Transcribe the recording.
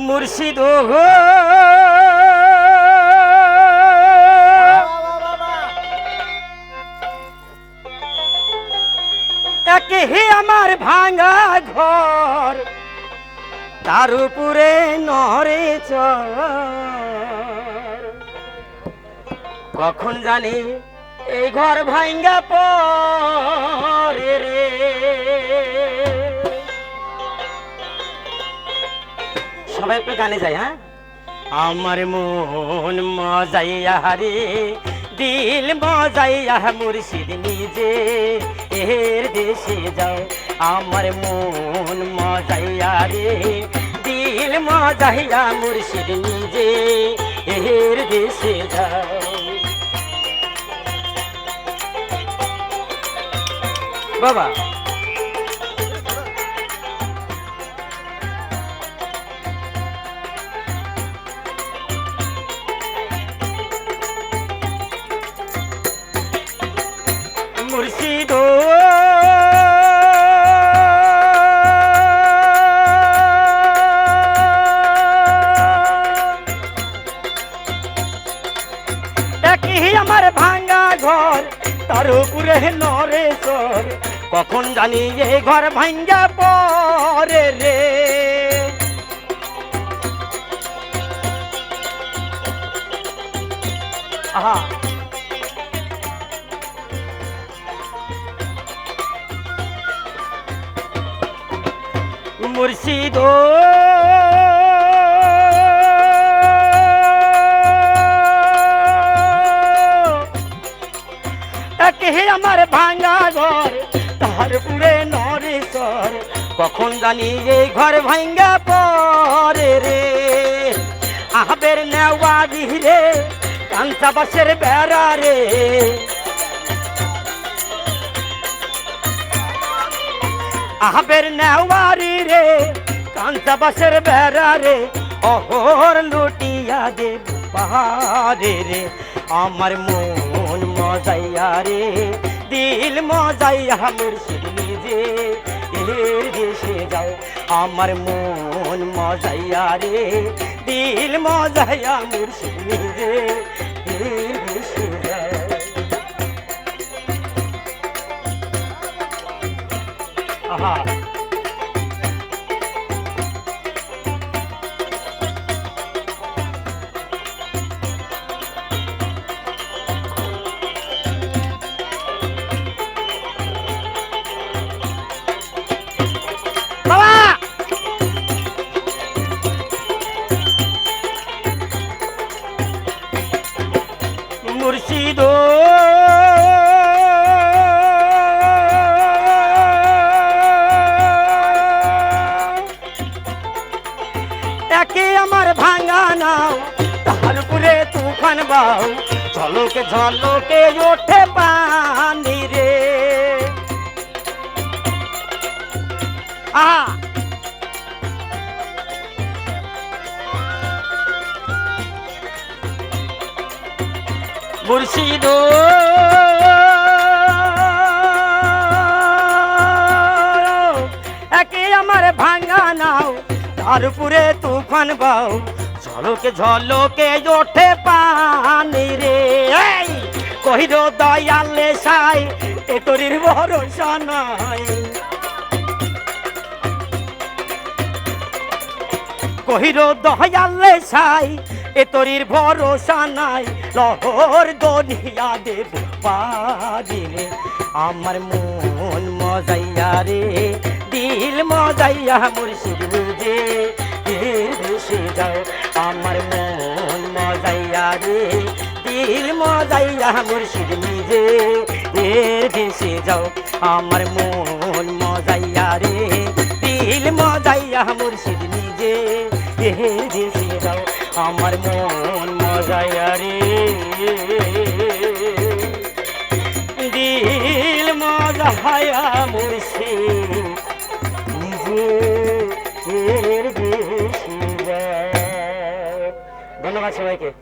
মুর্শিদ একে হে আমার ভাঙা ঘর, তার উপরে নরে চর। কখন জানি এই ঘর ভাঙ্গা পরে রে। সবাই একটু গানে যায়। হ্যাঁ, আমার মন মজাইয়া রে, দিল মজাইয়া মুর্শিদ নিজে এর দেশে যাও। আমার মন মজাইয়া রে, দিল মজাইয়া মুর্শিদ নিজে এর দেশে যাও। বাবা মুর্শিদ একই আমার ভাঙ্গা ঘর, তার উপরে নরে চর। কখন জানি এ ঘর ভাঙ্গা পরে রে। আহা, মুর্শিদ একে আমার ভাঙ্গা ঘর, তার পুরে নরে চর। কখন জানি এই ঘর ভাঙ্গা পরে রে। আহবের নেওয়ারি রে, কাঞ্চা বাসের বেড়া রে। আহবের নেওয়ারি রে, কাঞ্চা বাসের বেড়া রে। অহর লুটিয়া দে পাহাড়ে রে। আমার মন মজাইয়া রে, দিল মজাইয়া মুর্শিদ নিজে এর দেশে যাও। আমার মন মজাইয়া রে, দিল মজাইয়া মুর্শিদ নিজে এর দেশে যাও। আহা, মুর্শিদ একে আমার ভাঙা নাও, তার উপরে তুফান বাও। ঝলকে ঝলকে ওঠে পানি রে। আহা, মুর্শিদ একে আমার ভাঙ্গা নাও, তার উপরে তুফান বাও। ঝলকে ঝলকে ওঠে পানি রে। কহির দয়ালে সাই, এ তোরির ভরসা নাই। কহির দয়ালে সাই, এ তোরির ভরসা নাই। লহর দনিয়া দেব পারি রে। আমার মন মজাইয়া রে, দিল মজাইয়া মুর্শিদ নিজে এর দেশে যাও। আমার মন মজাইয়া রে, দিল মজাইয়া মুর্শিদ নিজে এর দেশে যাও। আমার মন মজাইয়া রে, দিল মজাইয়া মুর্শিদ নিজে এর দেশে যাও। আমার মন মজাইয়া রে, দিল মজাইয়া মুর্শিদ নিজে এর দেশে যাও। ধন্যবাদ সবাইকে।